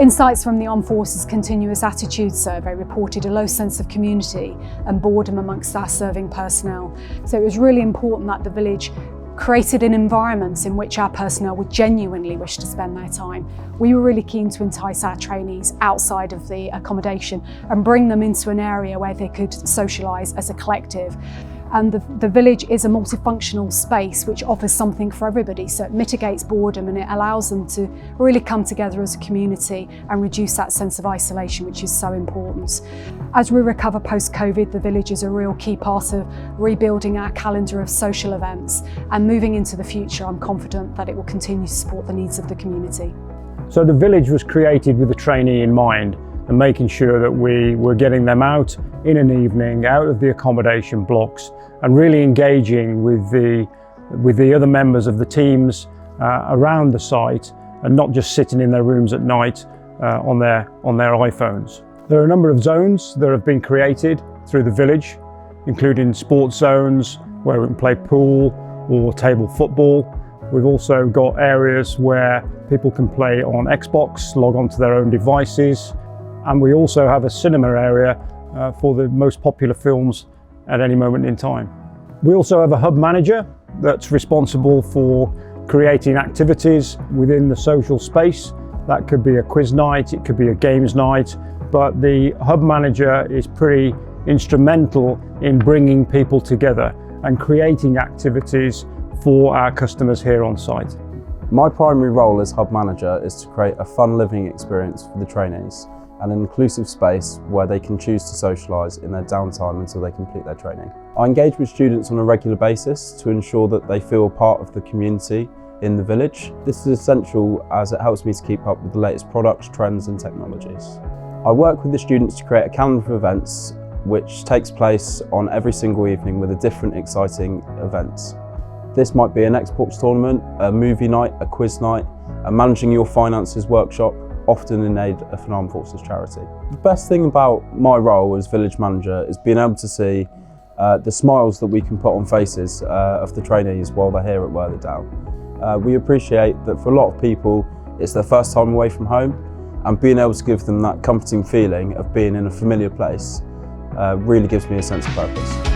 Insights from the Armed Forces Continuous Attitude Survey reported a low sense of community and boredom amongst our serving personnel. So it was really important that the village created an environment in which our personnel would genuinely wish to spend their time. We were really keen to entice our trainees outside of the accommodation and bring them into an area where they could socialise as a collective. And the village is a multifunctional space which offers something for everybody, so it mitigates boredom and it allows them to really come together as a community and reduce that sense of isolation, which is so important. As we recover post-COVID, the village is a real key part of rebuilding our calendar of social events, and moving into the future, I'm confident that it will continue to support the needs of the community. So the village was created with the trainee in mind, and making sure that we were getting them out in an evening, out of the accommodation blocks, and really engaging with the other members of the teams around the site, and not just sitting in their rooms at night on their iPhones. There are a number of zones that have been created through the village, including sports zones where we can play pool or table football. We've also got areas where people can play on Xbox, log on to their own devices. And we also have a cinema area for the most popular films at any moment in time. We also have a hub manager that's responsible for creating activities within the social space. That could be a quiz night, it could be a games night, but the hub manager is pretty instrumental in bringing people together and creating activities for our customers here on site. My primary role as hub manager is to create a fun living experience for the trainees, and an inclusive space where they can choose to socialise in their downtime until they complete their training. I engage with students on a regular basis to ensure that they feel part of the community in the village. This is essential as it helps me to keep up with the latest products, trends and technologies. I work with the students to create a calendar of events which takes place on every single evening with a different exciting events. This might be an Xbox tournament, a movie night, a quiz night, a managing your finances workshop, often in aid of an Armed Forces charity. The best thing about my role as village manager is being able to see the smiles that we can put on faces of the trainees while they're here at Worthy Down. We appreciate that for a lot of people it's their first time away from home, and being able to give them that comforting feeling of being in a familiar place really gives me a sense of purpose.